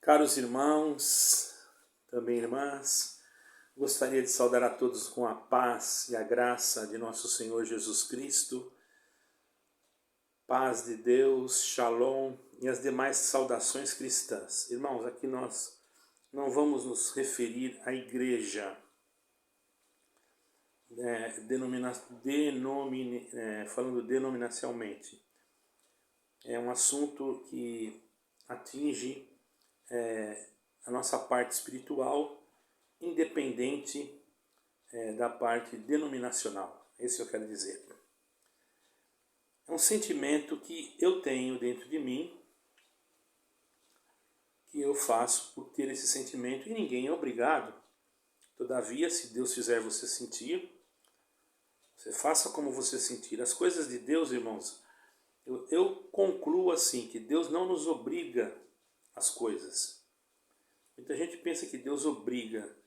Caros irmãos, também irmãs, gostaria de saudar a todos com a paz e a graça de nosso Senhor Jesus Cristo, paz de Deus, shalom e as demais saudações cristãs. Irmãos, aqui nós não vamos nos referir à igreja, falando denominacialmente. É um assunto que atinge a nossa parte espiritual, independente da parte denominacional. Esse eu quero dizer. É um sentimento que eu tenho dentro de mim, que eu faço por ter esse sentimento, e ninguém é obrigado. Todavia, se Deus fizer você sentir, você faça como você sentir. As coisas de Deus, irmãos, eu concluo assim, que Deus não nos obriga às coisas. Muita gente pensa que Deus obriga.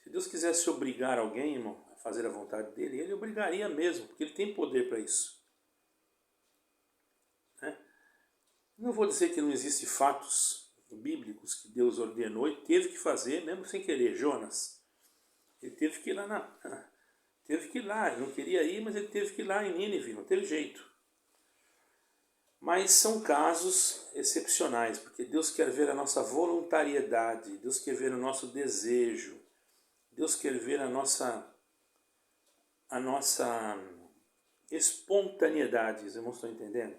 Se Deus quisesse obrigar alguém, irmão, a fazer a vontade dele, ele obrigaria mesmo, porque ele tem poder para isso. Não vou dizer que não existem fatos bíblicos que Deus ordenou e teve que fazer, mesmo sem querer. Jonas, ele teve que ir lá, ele não queria ir, mas ele teve que ir lá em Nínive, não teve jeito. Mas são casos excepcionais, porque Deus quer ver a nossa voluntariedade, Deus quer ver o nosso desejo, Deus quer ver a nossa espontaneidade. Os irmãos estão entendendo?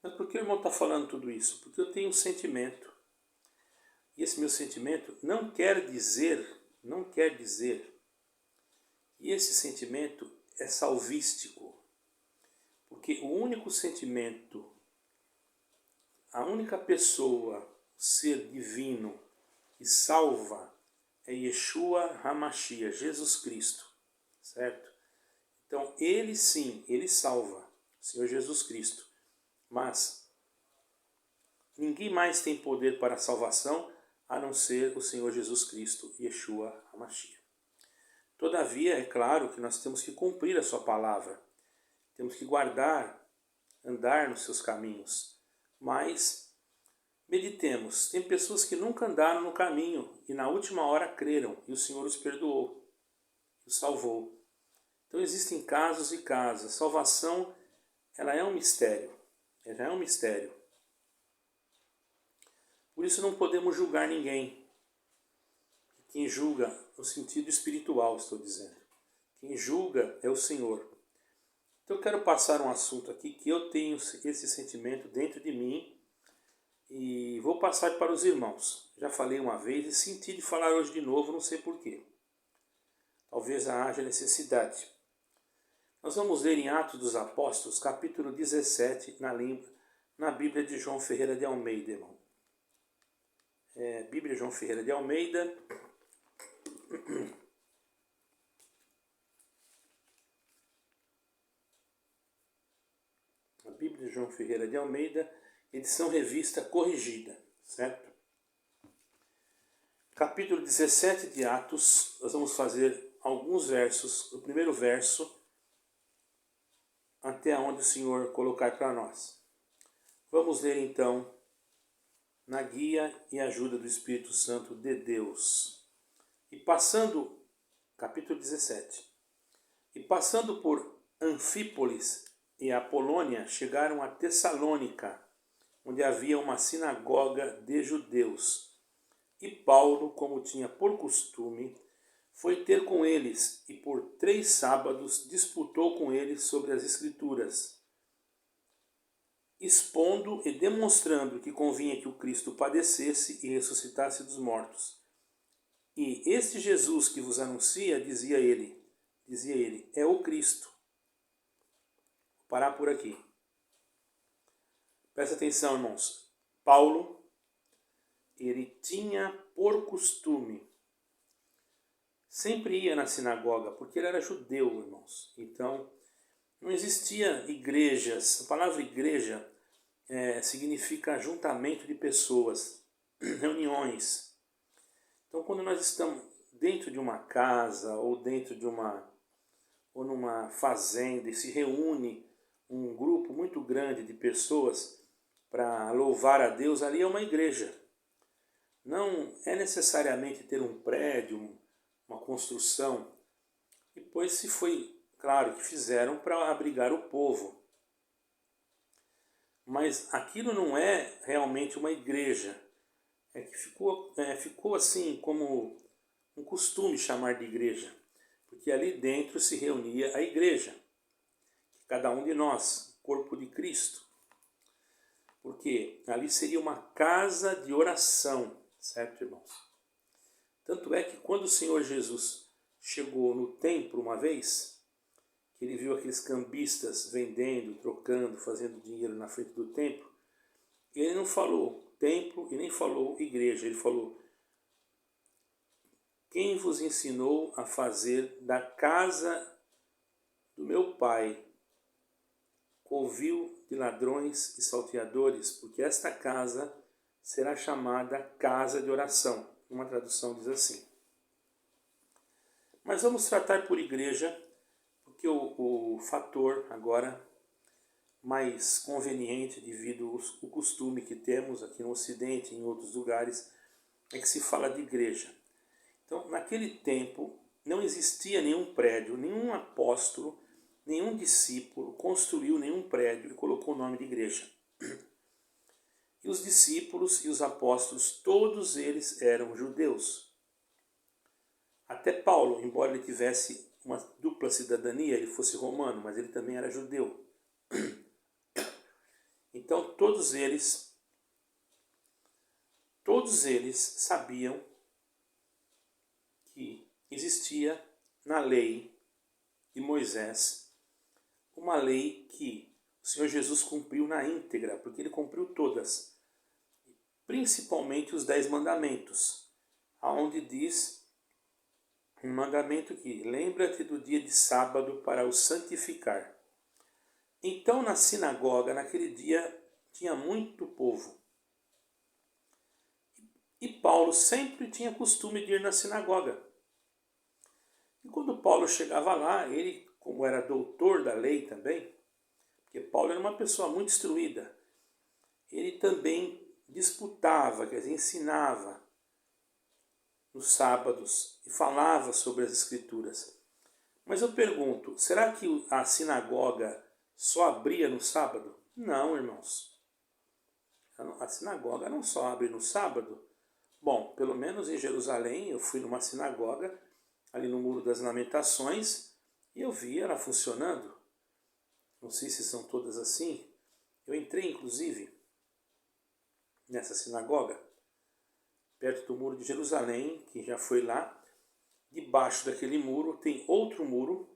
Mas por que o irmão está falando tudo isso? Porque eu tenho um sentimento. E esse meu sentimento não quer dizer que esse sentimento é salvístico. Porque o único sentimento, a única pessoa, ser divino que salva é Yeshua HaMashiach, Jesus Cristo, certo? Então ele sim, ele salva, o Senhor Jesus Cristo. Mas ninguém mais tem poder para a salvação a não ser o Senhor Jesus Cristo, Yeshua HaMashiach. Todavia, é claro que nós temos que cumprir a sua palavra. Temos que guardar, andar nos seus caminhos. Mas meditemos, tem pessoas que nunca andaram no caminho e na última hora creram e o Senhor os perdoou, os salvou. Então existem casos e casos. A salvação, ela é um mistério. Ela é um mistério. Por isso não podemos julgar ninguém. Quem julga, no sentido espiritual, estou dizendo. Quem julga é o Senhor. Então eu quero passar um assunto aqui que eu tenho esse sentimento dentro de mim e vou passar para os irmãos. Já falei uma vez e senti de falar hoje de novo, não sei porquê. Talvez haja necessidade. Nós vamos ler em Atos dos Apóstolos, capítulo 17, na Bíblia de João Ferreira de Almeida, irmão. Bíblia João Ferreira de Almeida. A Bíblia de João Ferreira de Almeida, edição revista corrigida, certo? Capítulo 17 de Atos, nós vamos fazer alguns versos, o primeiro verso, até onde o Senhor colocar para nós. Vamos ler então, na guia e ajuda do Espírito Santo de Deus. Capítulo 17. E passando por Anfípolis e Apolônia, chegaram a Tessalônica, onde havia uma sinagoga de judeus. E Paulo, como tinha por costume, foi ter com eles, e por 3 sábados disputou com eles sobre as Escrituras, expondo e demonstrando que convinha que o Cristo padecesse e ressuscitasse dos mortos. E este Jesus que vos anuncia, dizia ele, é o Cristo. Vou parar por aqui. Presta atenção, irmãos. Paulo, ele tinha por costume, sempre ia na sinagoga, porque ele era judeu, irmãos. Então, não existia igrejas. A palavra igreja significa ajuntamento de pessoas, reuniões. Então, quando nós estamos dentro de uma casa ou numa fazenda e se reúne um grupo muito grande de pessoas para louvar a Deus, ali é uma igreja. não é necessariamente ter um prédio, uma construção. Depois se foi, claro, que fizeram para abrigar o povo. Mas aquilo não é realmente uma igreja. É que ficou assim como um costume chamar de igreja. Porque ali dentro se reunia a igreja. Cada um de nós, corpo de Cristo. Porque ali seria uma casa de oração, certo, irmãos? Tanto é que quando o Senhor Jesus chegou no templo uma vez, que ele viu aqueles cambistas vendendo, trocando, fazendo dinheiro na frente do templo, ele não falou templo e nem falou igreja, ele falou: quem vos ensinou a fazer da casa do meu pai covil de ladrões e salteadores, porque esta casa será chamada casa de oração. Uma tradução diz assim. Mas vamos tratar por igreja, porque o fator agora mais conveniente devido ao costume que temos aqui no Ocidente e em outros lugares, é que se fala de igreja. Então, naquele tempo, não existia nenhum prédio, nenhum apóstolo, nenhum discípulo construiu nenhum prédio e colocou o nome de igreja. E os discípulos e os apóstolos, todos eles eram judeus. Até Paulo, embora ele tivesse uma dupla cidadania, ele fosse romano, mas ele também era judeu. Então todos eles sabiam que existia na lei de Moisés uma lei que o Senhor Jesus cumpriu na íntegra, porque ele cumpriu todas, principalmente os 10 mandamentos, aonde diz um mandamento que lembra-te do dia de sábado para o santificar. Então na sinagoga, naquele dia, tinha muito povo. E Paulo sempre tinha costume de ir na sinagoga. E quando Paulo chegava lá, ele, como era doutor da lei também, porque Paulo era uma pessoa muito instruída, ele também disputava, quer dizer, ensinava nos sábados e falava sobre as escrituras. Mas eu pergunto, será que a sinagoga só abria no sábado? Não, irmãos. A sinagoga não só abre no sábado. Bom, pelo menos em Jerusalém, eu fui numa sinagoga, ali no Muro das Lamentações, e eu vi ela funcionando. Não sei se são todas assim. Eu entrei, inclusive, nessa sinagoga, perto do Muro de Jerusalém, que já foi lá. Debaixo daquele muro tem outro muro,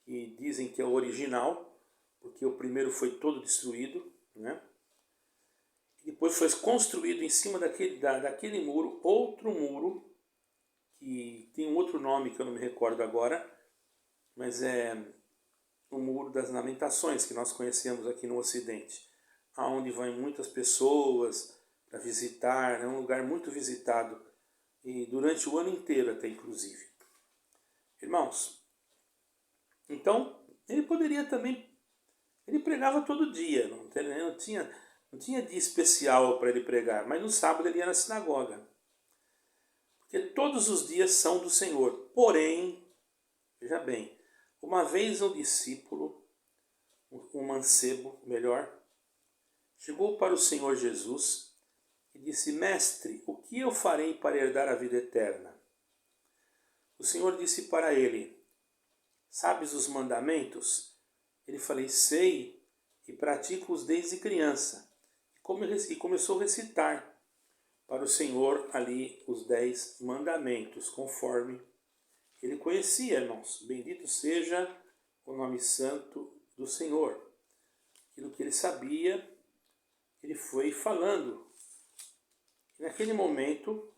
que dizem que é o original, porque o primeiro foi todo destruído, né? Depois foi construído em cima daquele muro, outro muro, que tem um outro nome que eu não me recordo agora, mas é o Muro das Lamentações, que nós conhecemos aqui no Ocidente, aonde vão muitas pessoas para visitar, é um lugar muito visitado, e durante o ano inteiro até inclusive. Irmãos, então ele poderia também, ele pregava todo dia, não tinha dia especial para ele pregar, mas no sábado ele ia na sinagoga. Porque todos os dias são do Senhor. Porém, veja bem, uma vez um discípulo, um mancebo, melhor, chegou para o Senhor Jesus e disse: Mestre, o que eu farei para herdar a vida eterna? O Senhor disse para ele: Sabes os mandamentos? Ele falou: sei, e pratico-os desde criança. E começou a recitar para o Senhor ali os 10 mandamentos, conforme ele conhecia, irmãos. Bendito seja o nome santo do Senhor. Aquilo que ele sabia, ele foi falando. E naquele momento,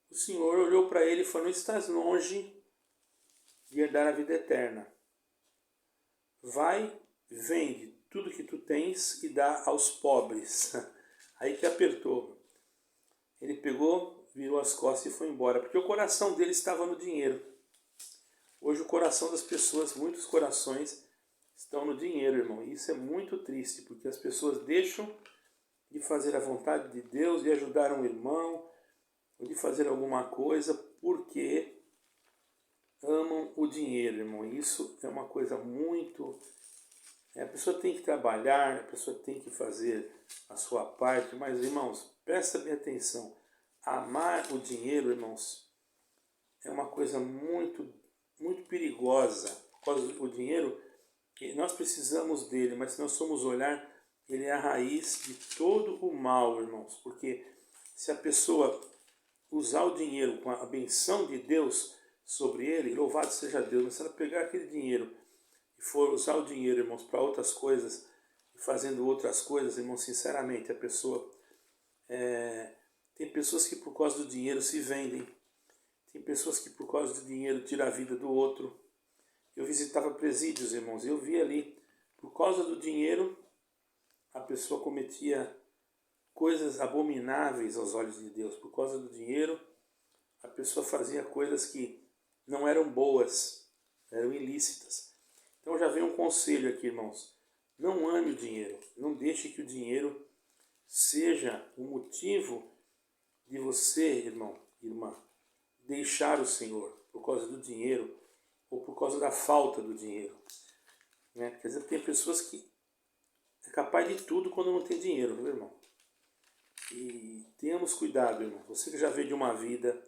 o Senhor olhou para ele e falou: não estás longe de herdar a vida eterna. Vai, vende tudo que tu tens e dá aos pobres. Aí que apertou. Ele pegou, virou as costas e foi embora, porque o coração dele estava no dinheiro. Hoje o coração das pessoas, muitos corações, estão no dinheiro, irmão. E isso é muito triste, porque as pessoas deixam de fazer a vontade de Deus, de ajudar um irmão, de fazer alguma coisa porque amam o dinheiro, irmão. Isso é uma coisa muito... A pessoa tem que trabalhar, a pessoa tem que fazer a sua parte, mas, irmãos, presta bem atenção. Amar o dinheiro, irmãos, é uma coisa muito, muito perigosa. Por causa do dinheiro, nós precisamos dele, mas se nós formos olhar, ele é a raiz de todo o mal, irmãos. Porque se a pessoa usar o dinheiro com a benção de Deus sobre ele, louvado seja Deus, mas se ela pegar aquele dinheiro e for usar o dinheiro, irmãos, para outras coisas, e fazendo outras coisas, irmãos, sinceramente, a pessoa... tem pessoas que por causa do dinheiro se vendem. Tem pessoas que por causa do dinheiro tiram a vida do outro. Eu visitava presídios, irmãos, e eu vi ali, por causa do dinheiro, a pessoa cometia coisas abomináveis aos olhos de Deus. Por causa do dinheiro, a pessoa fazia coisas que não eram boas, eram ilícitas. Então já vem um conselho aqui, irmãos. Não ame o dinheiro. Não deixe que o dinheiro seja o motivo de você, irmão, irmã, deixar o Senhor por causa do dinheiro ou por causa da falta do dinheiro. Né? Quer dizer, tem pessoas que é capaz de tudo quando não tem dinheiro, viu, irmão? E tenhamos cuidado, irmão. Você que já veio de uma vida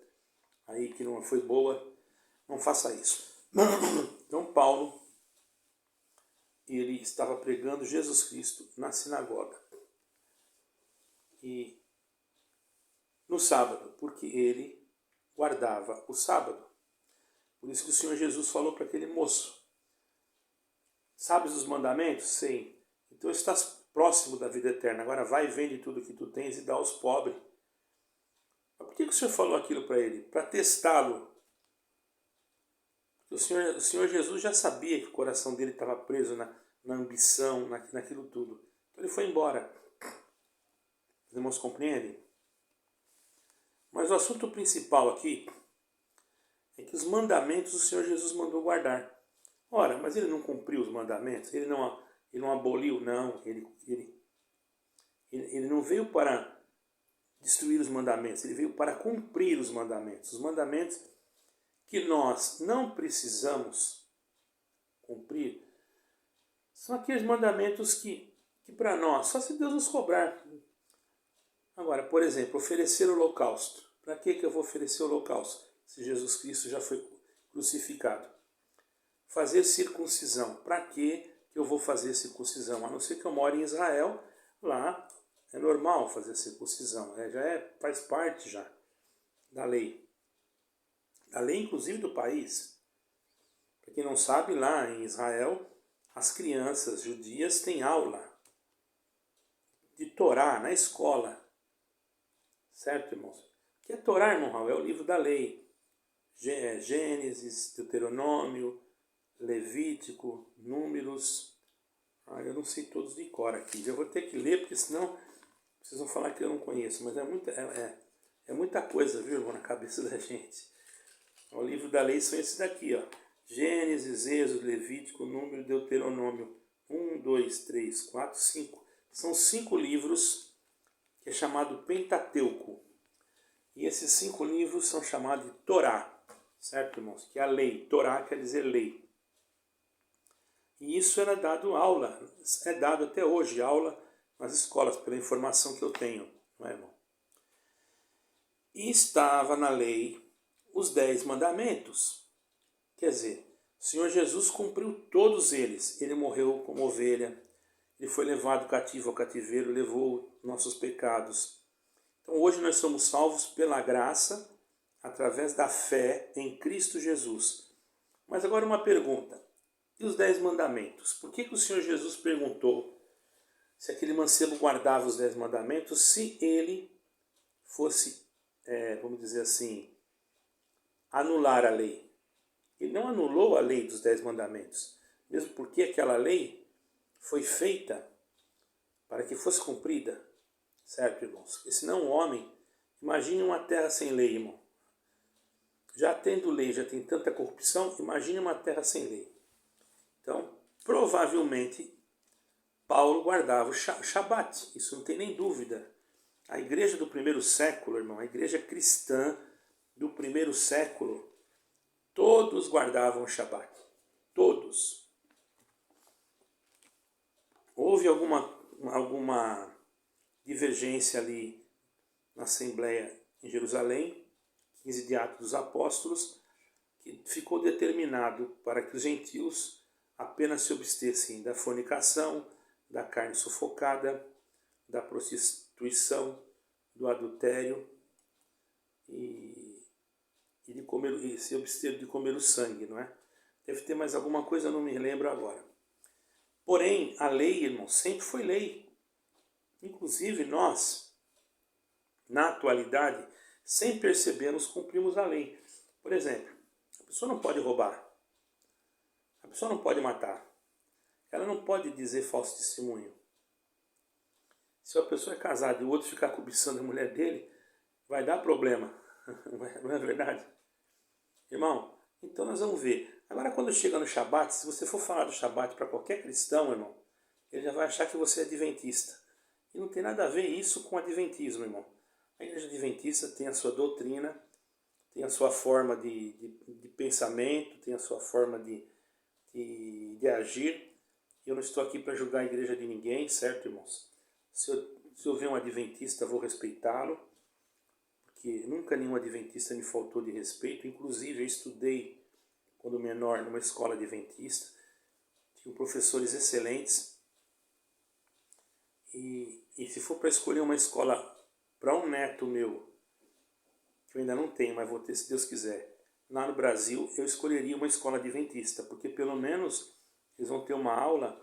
aí que não foi boa, não faça isso. Então Paulo, ele estava pregando Jesus Cristo na sinagoga. E no sábado, porque ele guardava o sábado. Por isso que o Senhor Jesus falou para aquele moço: sabes os mandamentos? Sim. Então estás próximo da vida eterna. Agora vai e vende tudo que tu tens e dá aos pobres. Mas por que o Senhor falou aquilo para ele? Para testá-lo. O Senhor Jesus já sabia que o coração dele estava preso na ambição, naquilo tudo. Então ele foi embora. Os irmãos compreendem? Mas o assunto principal aqui é que os mandamentos o Senhor Jesus mandou guardar. Ora, mas ele não cumpriu os mandamentos? Ele não aboliu? Não. Ele não veio para destruir os mandamentos. Ele veio para cumprir os mandamentos. Os mandamentos que nós não precisamos cumprir são aqueles mandamentos que para nós, só se Deus nos cobrar. Agora, por exemplo, oferecer o holocausto. Para que eu vou oferecer o holocausto se Jesus Cristo já foi crucificado? Fazer circuncisão. Para que eu vou fazer circuncisão? A não ser que eu more em Israel, lá é normal fazer circuncisão. Faz parte já da lei. Da lei, inclusive, do país. Para quem não sabe, lá em Israel, as crianças judias têm aula de Torá na escola. Certo, irmãos? O que é Torá, irmão Raul? É o livro da lei. Gênesis, Deuteronômio, Levítico, Números. Eu não sei todos de cor aqui. Eu vou ter que ler, porque senão vocês vão falar que eu não conheço. Mas é muita coisa, viu, irmão, na cabeça da gente. O livro da lei são esses daqui, ó. Gênesis, Êxodo, Levítico, Número, Deuteronômio. 1, 2, 3, 4, 5. São 5 livros que é chamado Pentateuco. E esses 5 livros são chamados de Torá. Certo, irmãos? Que é a lei. Torá quer dizer lei. E isso era dado aula. É dado até hoje aula nas escolas, pela informação que eu tenho. Não é, irmão? E estava na lei os 10 mandamentos. Quer dizer, o Senhor Jesus cumpriu todos eles. Ele morreu como ovelha. Ele foi levado cativo ao cativeiro, levou nossos pecados. Então hoje nós somos salvos pela graça, através da fé em Cristo Jesus. Mas agora uma pergunta. E os 10 mandamentos? Por que o Senhor Jesus perguntou se aquele mancebo guardava os 10 mandamentos, se ele fosse, vamos dizer assim, anular a lei? Ele não anulou a lei dos 10 mandamentos, mesmo porque aquela lei foi feita para que fosse cumprida, certo, irmãos? Porque senão o homem, imagine uma terra sem lei, irmão. Já tendo lei, já tem tanta corrupção, imagine uma terra sem lei. Então, provavelmente, Paulo guardava o Shabat, isso não tem nem dúvida. A igreja do primeiro século, irmão, a igreja cristã do primeiro século, todos guardavam o Shabat. Todos. Houve alguma divergência ali na Assembleia em Jerusalém, 15 de Atos dos Apóstolos, que ficou determinado para que os gentios apenas se abstessem da fornicação, da carne sufocada, da prostituição, do adultério e se abster de comer o sangue, não é? Deve ter mais alguma coisa, eu não me lembro agora. Porém, a lei, irmão, sempre foi lei. Inclusive nós, na atualidade, sem percebermos, cumprimos a lei. Por exemplo, a pessoa não pode roubar, a pessoa não pode matar, ela não pode dizer falso testemunho. Se a pessoa é casada e o outro ficar cobiçando a mulher dele, vai dar problema, não é verdade? Irmão, então nós vamos ver. Agora quando chega no Shabat, se você for falar do Shabat para qualquer cristão, irmão, ele já vai achar que você é adventista. E não tem nada a ver isso com adventismo, irmão. A igreja adventista tem a sua doutrina, tem a sua forma de pensamento, tem a sua forma de agir. Eu não estou aqui para julgar a igreja de ninguém, certo, irmãos? Se eu ver um adventista, vou respeitá-lo, porque nunca nenhum adventista me faltou de respeito. Inclusive, eu estudei, quando menor, numa escola adventista. Tinha professores excelentes. E se for para escolher uma escola para um neto meu, que eu ainda não tenho, mas vou ter se Deus quiser, lá no Brasil, eu escolheria uma escola adventista, porque pelo menos eles vão ter uma aula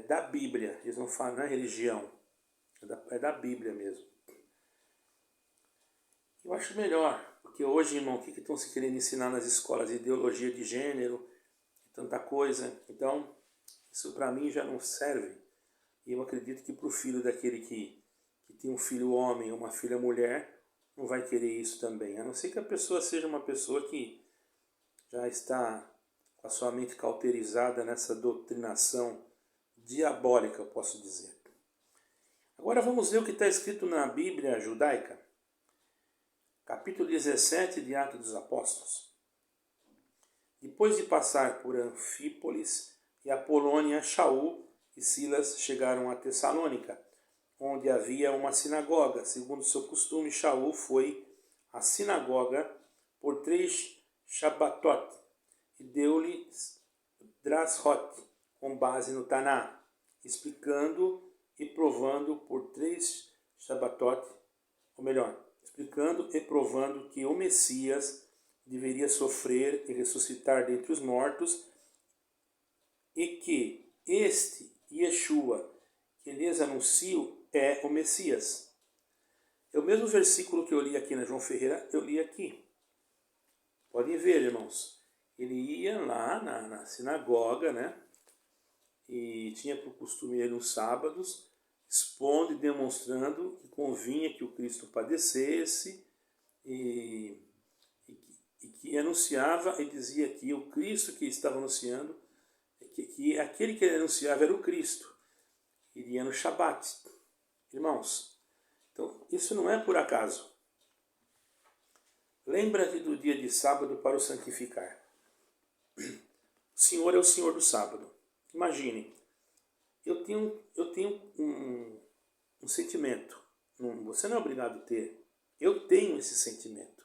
da Bíblia, eles não falam na religião, é da Bíblia mesmo. Eu acho melhor, porque hoje, irmão, o que estão se querendo ensinar nas escolas? Ideologia de gênero, tanta coisa. Então, isso para mim já não serve. E eu acredito que para o filho daquele que tem um filho homem ou uma filha mulher, não vai querer isso também. A não ser que a pessoa seja uma pessoa que já está com a sua mente cauterizada nessa doutrinação diabólica, eu posso dizer. Agora vamos ver o que está escrito na Bíblia judaica. Capítulo 17 de Atos dos Apóstolos. Depois de passar por Anfípolis e Apolônia, Shaul e Silas chegaram a Tessalônica, onde havia uma sinagoga. Segundo seu costume, Shaul foi à sinagoga por 3 Shabatot e deu-lhe Drashot, com base no Taná, explicando e provando por 3 Shabatot, ou melhor, explicando e provando que o Messias deveria sofrer e ressuscitar dentre os mortos e que este Yeshua que lhes anuncio é o Messias. É o mesmo versículo que eu li aqui na João Ferreira, eu li aqui. Podem ver, irmãos. Ele ia lá na sinagoga, né? E tinha por costume ir nos sábados, expondo e demonstrando que convinha que o Cristo padecesse e que anunciava e dizia que o Cristo que estava anunciando, que aquele que ele anunciava era o Cristo. Iria no Shabat. Irmãos, então isso não é por acaso. Lembra-te do dia de sábado para o santificar. O Senhor é o Senhor do sábado. Imagine, eu tenho um sentimento. Você não é obrigado a ter. Eu tenho esse sentimento.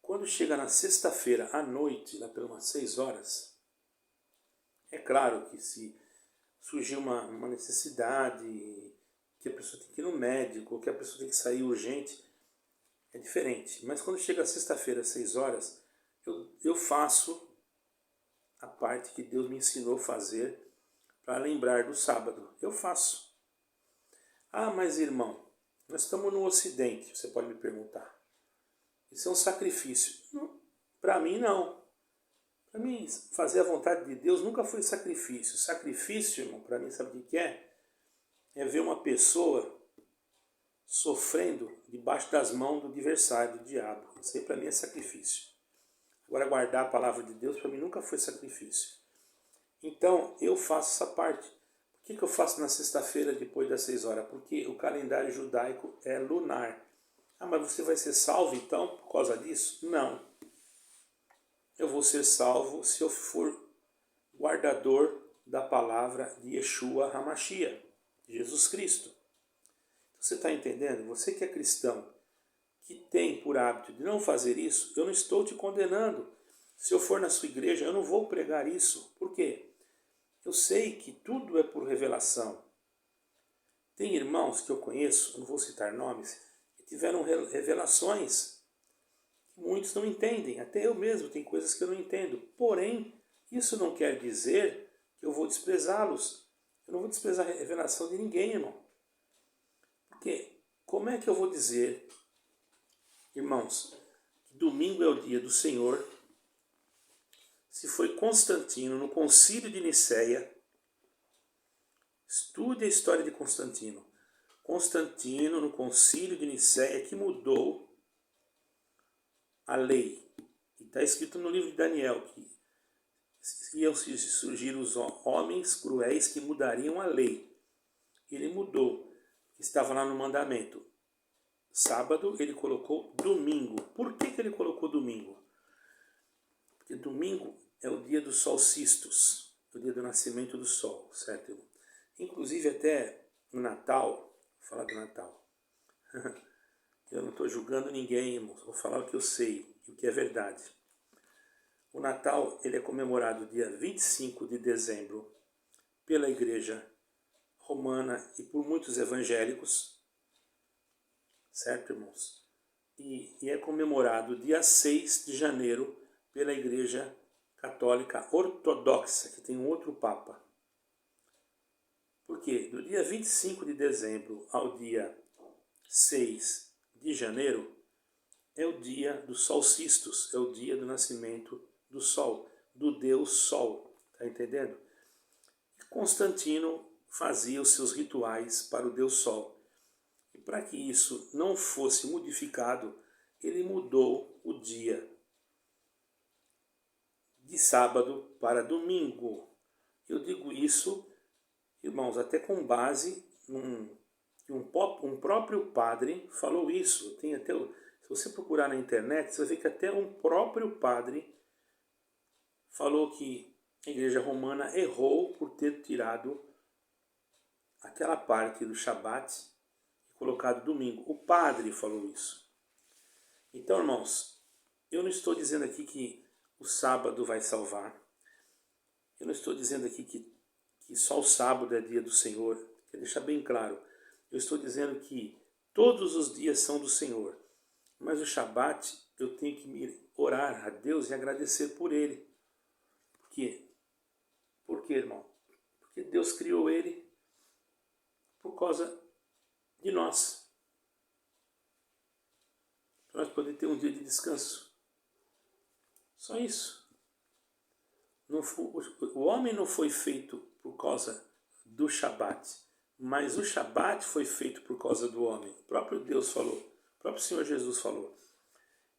Quando chega na sexta-feira à noite, lá pelas umas 6 horas, é claro que se surgir uma necessidade, que a pessoa tem que ir no médico, que a pessoa tem que sair urgente, é diferente. Mas quando chega sexta-feira às 6 horas, eu faço a parte que Deus me ensinou a fazer para lembrar do sábado. Eu faço. Ah, mas irmão, nós estamos no Ocidente, você pode me perguntar. Isso é um sacrifício. Para mim, não. Para mim, fazer a vontade de Deus nunca foi sacrifício. Sacrifício, irmão, para mim, sabe o que é? É ver uma pessoa sofrendo debaixo das mãos do adversário, do diabo. Isso aí para mim é sacrifício. Agora, guardar a palavra de Deus, para mim, nunca foi sacrifício. Então, eu faço essa parte. Por que eu faço na sexta-feira depois das 6 horas? Porque o calendário judaico é lunar. Ah, mas você vai ser salvo então por causa disso? Não. Eu vou ser salvo se eu for guardador da palavra de Yeshua HaMashiach, Jesus Cristo. Você está entendendo? Você que é cristão, que tem por hábito de não fazer isso, eu não estou te condenando. Se eu for na sua igreja, eu não vou pregar isso. Por quê? Eu sei que tudo é por revelação. Tem irmãos que eu conheço, não vou citar nomes, que tiveram revelações que muitos não entendem. Até eu mesmo tenho coisas que eu não entendo. Porém, isso não quer dizer que eu vou desprezá-los. Eu não vou desprezar a revelação de ninguém, irmão. Porque como é que eu vou dizer, irmãos, que domingo é o dia do Senhor, se foi Constantino no concílio de Nicéia? Estude a história de Constantino. Constantino, no concílio de Nicéia, que mudou a lei. E está escrito no livro de Daniel que iam surgir os homens cruéis que mudariam a lei. Ele mudou. Estava lá no mandamento. Sábado ele colocou domingo. Por que ele colocou domingo? Porque domingo é o dia dos solstícios, o dia do nascimento do sol, certo? Inclusive até no Natal, vou falar do Natal. Eu não estou julgando ninguém, irmãos, vou falar o que eu sei, o que é verdade. O Natal ele é comemorado dia 25 de dezembro pela Igreja Romana e por muitos evangélicos, certo, irmãos? E é comemorado dia 6 de janeiro pela Igreja Católica Ortodoxa, que tem um outro Papa. Por quê? Do dia 25 de dezembro ao dia 6 de janeiro é o dia dos solstícios, é o dia do nascimento do Sol, do Deus Sol, tá entendendo? Constantino fazia os seus rituais para o Deus Sol. E para que isso não fosse modificado, ele mudou o dia de sábado para domingo. Eu digo isso, irmãos, até com base um próprio padre falou isso. Tem até, se você procurar na internet, você vai ver que até um próprio padre falou que a Igreja Romana errou por ter tirado aquela parte do Shabat e colocado domingo. O padre falou isso. Então, irmãos, eu não estou dizendo aqui que o sábado vai salvar. Eu não estou dizendo aqui que só o sábado é dia do Senhor. Quero deixar bem claro. Eu estou dizendo que todos os dias são do Senhor. Mas o Shabat eu tenho que orar a Deus e agradecer por ele. Por quê? Por quê, irmão? Porque Deus criou ele por causa de nós. Para nós poder ter um dia de descanso. Só isso. O homem não foi feito por causa do Shabat, mas o Shabat foi feito por causa do homem. O próprio Deus falou, o próprio Senhor Jesus falou.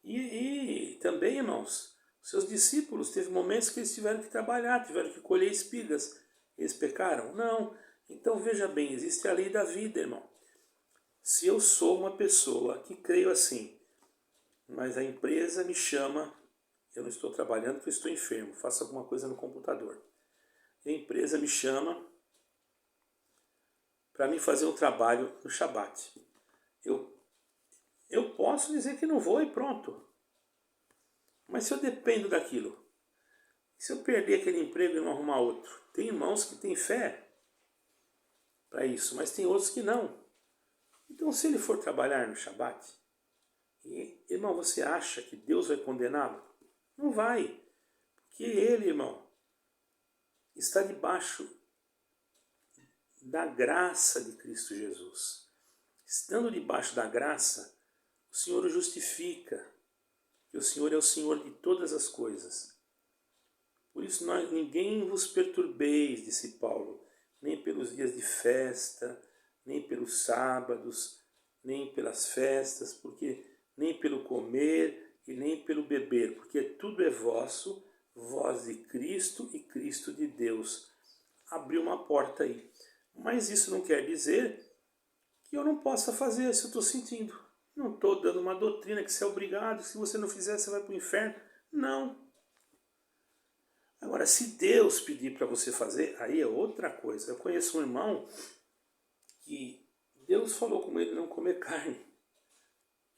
E também, irmãos, seus discípulos, teve momentos que eles tiveram que trabalhar, tiveram que colher espigas. Eles pecaram? Não. Então veja bem, existe a lei da vida, irmão. Se eu sou uma pessoa que creio assim, mas a empresa me chama, eu não estou trabalhando porque eu estou enfermo, faço alguma coisa no computador. A empresa me chama para mim fazer um trabalho no Shabat. Eu posso dizer que não vou e pronto. Mas se eu dependo daquilo, se eu perder aquele emprego e não arrumar outro, tem irmãos que têm fé para isso, mas tem outros que não. Então se ele for trabalhar no Shabat, irmão, você acha que Deus vai condená-lo? Não vai. Porque ele, irmão, está debaixo da graça de Cristo Jesus. Estando debaixo da graça, o Senhor o justifica. Que o Senhor é o Senhor de todas as coisas. Por isso ninguém vos perturbeis, disse Paulo, nem pelos dias de festa, nem pelos sábados, nem pelas festas, porque nem pelo comer e nem pelo beber, porque tudo é vosso, voz de Cristo e Cristo de Deus. Abriu uma porta aí. Mas isso não quer dizer que eu não possa fazer se eu estou sentindo. Não estou dando uma doutrina que você é obrigado, se você não fizer você vai para o inferno. Não. Agora, se Deus pedir para você fazer, aí é outra coisa. Eu conheço um irmão que Deus falou com ele não comer carne.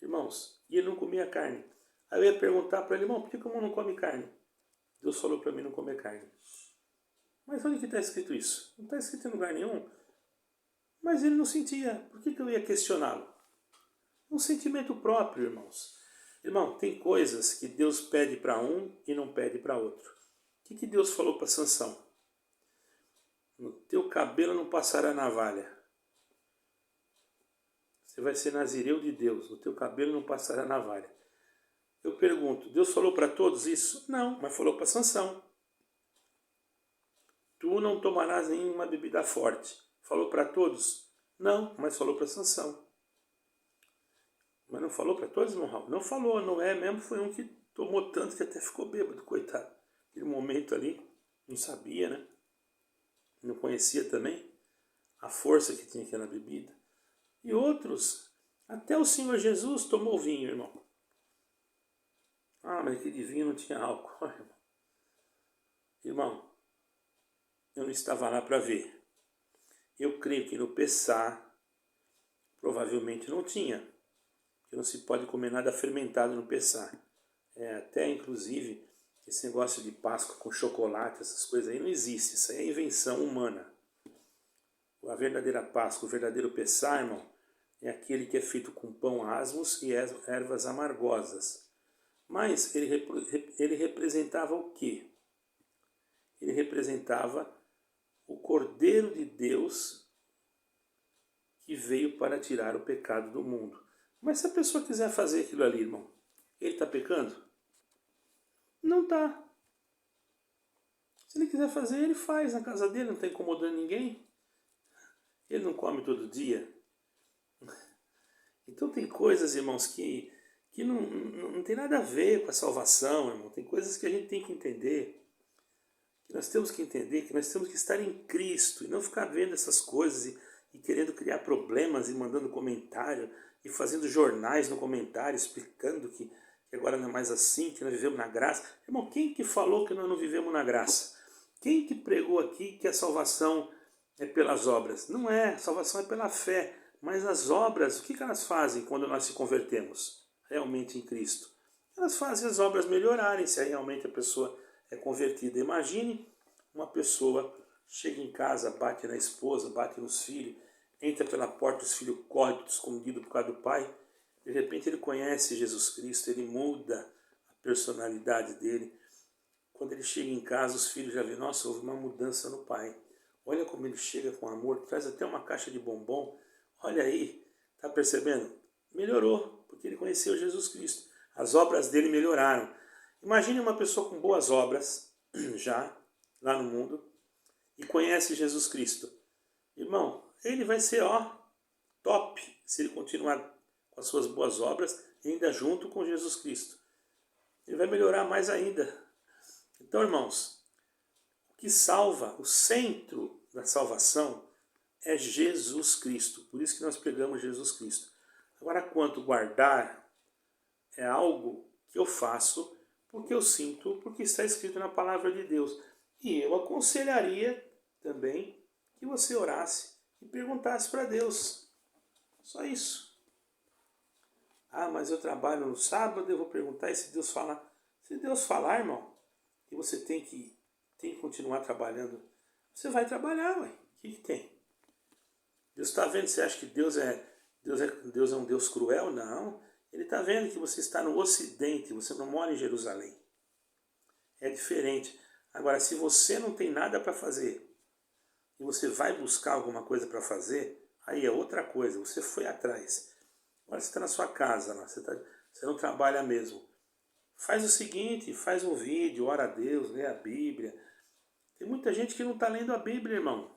Irmãos, e ele não comia carne. Aí eu ia perguntar para ele, irmão, por que o irmão não come carne? Deus falou para mim não comer carne. Mas onde que está escrito isso? Não está escrito em lugar nenhum. Mas ele não sentia. Por que eu ia questioná-lo? Um sentimento próprio, irmãos. Irmão, tem coisas que Deus pede para um e não pede para outro. O que Deus falou para Sansão? No teu cabelo não passará navalha. Você vai ser nazireu de Deus. No teu cabelo não passará navalha. Eu pergunto, Deus falou para todos isso? Não, mas falou para Sansão. Tu não tomarás nenhuma bebida forte. Falou para todos? Não, mas falou para Sansão. Mas não falou para todos, irmão Raul? Não falou, Noé mesmo foi um que tomou tanto que até ficou bêbado, coitado. Aquele momento ali, não sabia, né? Não conhecia também a força que tinha aqui na bebida. E outros, até o Senhor Jesus tomou vinho, irmão. Ah, mas aquele vinho não tinha álcool, irmão. Irmão, eu não estava lá para ver. Eu creio que no Pessá provavelmente não tinha. Porque não se pode comer nada fermentado no Pessá. Até inclusive esse negócio de Páscoa com chocolate, essas coisas aí não existe. Isso aí é invenção humana. A verdadeira Páscoa, o verdadeiro Pessá, irmão, é aquele que é feito com pão asmos e ervas amargosas. Mas ele representava o quê? Ele representava o Cordeiro de Deus que veio para tirar o pecado do mundo. Mas se a pessoa quiser fazer aquilo ali, irmão, ele está pecando? Não está. Se ele quiser fazer, ele faz na casa dele, não está incomodando ninguém. Ele não come todo dia. Então tem coisas, irmãos, que não tem nada a ver com a salvação, irmão. Tem coisas que a gente tem que entender. Que nós temos que entender que nós temos que estar em Cristo e não ficar vendo essas coisas e querendo criar problemas e mandando comentário e fazendo jornais no comentário explicando que agora não é mais assim, que nós vivemos na graça. Irmão, quem que falou que nós não vivemos na graça? Quem que pregou aqui que a salvação é pelas obras? Não é, a salvação é pela fé. Mas as obras, o que elas fazem quando nós se convertemos realmente em Cristo? Elas fazem as obras melhorarem, se realmente a pessoa é convertida. Imagine uma pessoa chega em casa, bate na esposa, bate nos filhos, entra pela porta, os filhos correm tudo escondido por causa do pai. De repente ele conhece Jesus Cristo, ele muda a personalidade dele. Quando ele chega em casa, os filhos já veem, nossa, houve uma mudança no pai. Olha como ele chega com amor, traz até uma caixa de bombom. Olha aí, tá percebendo? Melhorou, porque ele conheceu Jesus Cristo. As obras dele melhoraram. Imagine uma pessoa com boas obras, já, lá no mundo, e conhece Jesus Cristo. Irmão, ele vai ser, top, se ele continuar com as suas boas obras, ainda junto com Jesus Cristo. Ele vai melhorar mais ainda. Então, irmãos, o que salva, o centro da salvação é Jesus Cristo. Por isso que nós pregamos Jesus Cristo. Agora, quanto guardar, é algo que eu faço porque eu sinto, porque está escrito na palavra de Deus. E eu aconselharia também que você orasse e perguntasse para Deus. Só isso. Ah, mas eu trabalho no sábado, eu vou perguntar e se Deus falar. Se Deus falar, irmão, que você tem que continuar trabalhando, você vai trabalhar, ué. O que tem? Deus está vendo, você acha que Deus é um Deus cruel? Não. Ele está vendo que você está no Ocidente, você não mora em Jerusalém. É diferente. Agora, se você não tem nada para fazer e você vai buscar alguma coisa para fazer, aí é outra coisa, você foi atrás. Agora você está na sua casa, você não trabalha mesmo. Faz o seguinte, faz um vídeo, ora a Deus, lê a Bíblia. Tem muita gente que não está lendo a Bíblia, irmão.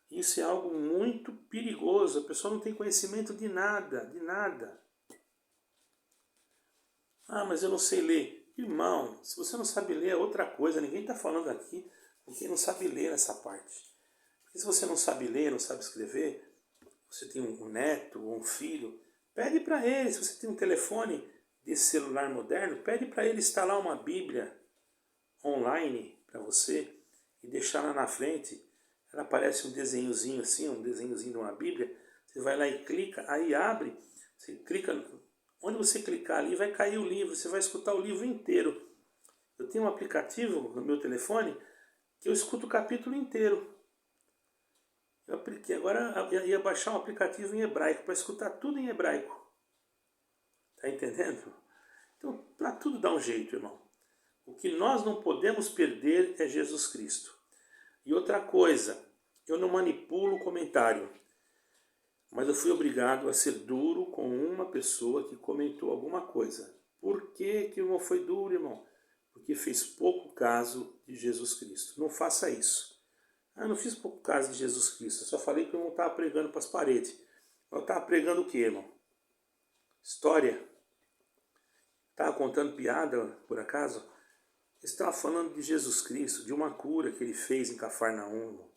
Isso é algo muito perigoso. A pessoa não tem conhecimento de nada, de nada. Ah, mas eu não sei ler. Irmão, se você não sabe ler é outra coisa, ninguém está falando aqui com quem não sabe ler essa parte. Porque se você não sabe ler, não sabe escrever, você tem um neto ou um filho, pede para ele, se você tem um telefone desse celular moderno, pede para ele instalar uma Bíblia online para você e deixar lá na frente. Ela aparece um desenhozinho assim, um desenhozinho de uma Bíblia, você vai lá e clica, aí abre, você clica, onde você clicar ali vai cair o livro, você vai escutar o livro inteiro. Eu tenho um aplicativo no meu telefone que eu escuto o capítulo inteiro. Eu apliquei, agora eu ia baixar um aplicativo em hebraico para escutar tudo em hebraico. Tá entendendo? Então, para tudo dá um jeito, irmão. O que nós não podemos perder é Jesus Cristo. E outra coisa, eu não manipulo o comentário, mas eu fui obrigado a ser duro com uma pessoa que comentou alguma coisa. Por que que o irmão foi duro, irmão? Porque fez pouco caso de Jesus Cristo. Não faça isso. Eu não fiz pouco caso de Jesus Cristo, eu só falei que eu não estava pregando para as paredes. Eu estava pregando o que, irmão? História? Estava contando piada, por acaso? Eu estava falando de Jesus Cristo, de uma cura que ele fez em Cafarnaum.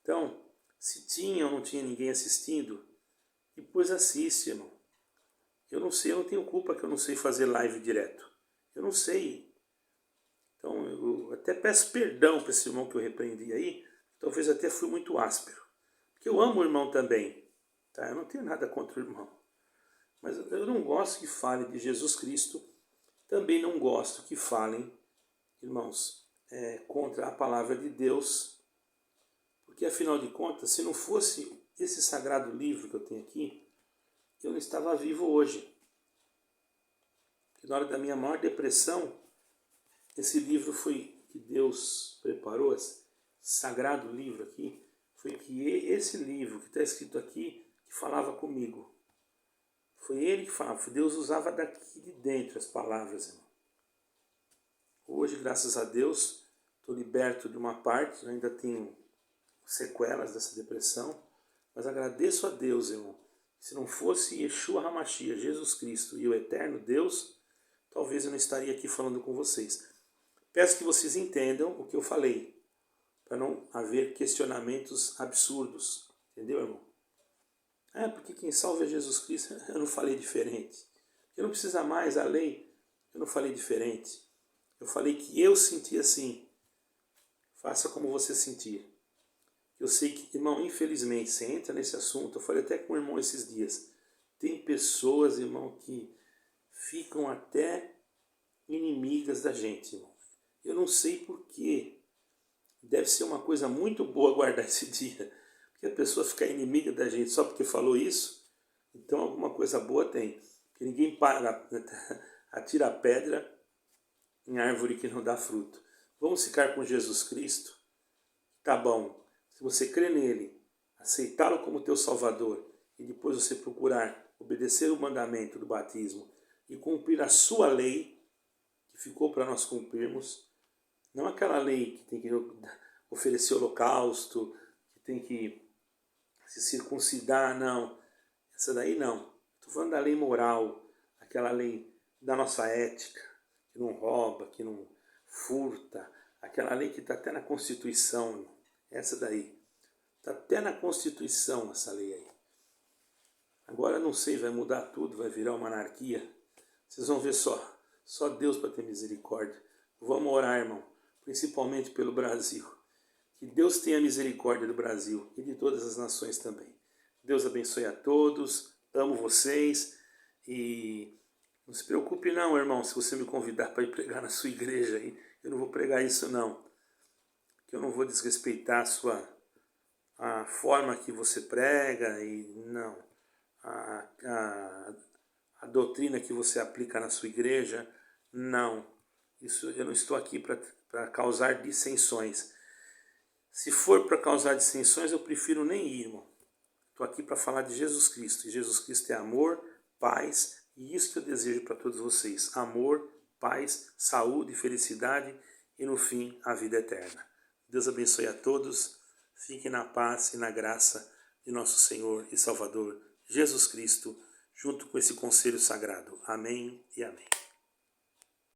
Então, se tinha ou não tinha ninguém assistindo, depois assiste, irmão. Eu não sei, eu não tenho culpa que eu não sei fazer live direto. Eu não sei. Então, eu até peço perdão para esse irmão que eu repreendi aí. Talvez até fui muito áspero. Porque eu amo o irmão também. Tá? Eu não tenho nada contra o irmão. Mas eu não gosto que falem de Jesus Cristo. Também não gosto que falem, irmãos, contra a palavra de Deus. Porque afinal de contas, se não fosse esse sagrado livro que eu tenho aqui, eu não estava vivo hoje. Porque na hora da minha maior depressão, esse livro foi que Deus preparou, esse sagrado livro aqui, foi que esse livro que está escrito aqui, que falava comigo. Foi ele que falava, Deus usava daqui de dentro as palavras, irmão. Hoje, graças a Deus, estou liberto de uma parte, ainda tenho sequelas dessa depressão, mas agradeço a Deus, irmão. Se não fosse Yeshua HaMashiach, Jesus Cristo e o eterno Deus, talvez eu não estaria aqui falando com vocês. Peço que vocês entendam o que eu falei, para não haver questionamentos absurdos. Entendeu, irmão? Porque quem salva é Jesus Cristo. Eu não falei diferente. Eu não precisa mais a lei. Eu não falei diferente. Eu falei que eu senti assim. Faça como você sentir. Eu sei que, irmão, infelizmente, você entra nesse assunto. Eu falei até com o irmão esses dias. Tem pessoas, irmão, que ficam até inimigas da gente, irmão. Eu não sei porquê. Deve ser uma coisa muito boa guardar esse dia. Porque a pessoa ficar inimiga da gente só porque falou isso, então alguma coisa boa tem. Porque ninguém atira pedra em árvore que não dá fruto. Vamos ficar com Jesus Cristo? Tá bom. Se você crê nele, aceitá-lo como teu Salvador, e depois você procurar obedecer o mandamento do batismo e cumprir a sua lei, que ficou para nós cumprirmos, não aquela lei que tem que oferecer holocausto, que tem que se circuncidar, não. Essa daí não. Estou falando da lei moral, aquela lei da nossa ética, que não rouba, que não furta, aquela lei que está até na Constituição. Essa daí. Está até na Constituição essa lei aí. Agora não sei, vai mudar tudo, vai virar uma anarquia. Vocês vão ver só. Só Deus para ter misericórdia. Vamos orar, irmão. Principalmente pelo Brasil. Que Deus tenha misericórdia do Brasil e de todas as nações também. Deus abençoe a todos. Amo vocês. E não se preocupe não, irmão, se você me convidar para ir pregar na sua igreja aí. Eu não vou pregar isso não. Que eu não vou desrespeitar a forma que você prega e não. A doutrina que você aplica na sua igreja, não. Isso, eu não estou aqui para causar dissensões. Se for para causar dissensões, eu prefiro nem ir, irmão. Estou aqui para falar de Jesus Cristo. E Jesus Cristo é amor, paz, e isso que eu desejo para todos vocês. Amor, paz, saúde, felicidade e, no fim, a vida eterna. Deus abençoe a todos. Fiquem na paz e na graça de nosso Senhor e Salvador Jesus Cristo, junto com esse conselho sagrado. Amém e amém.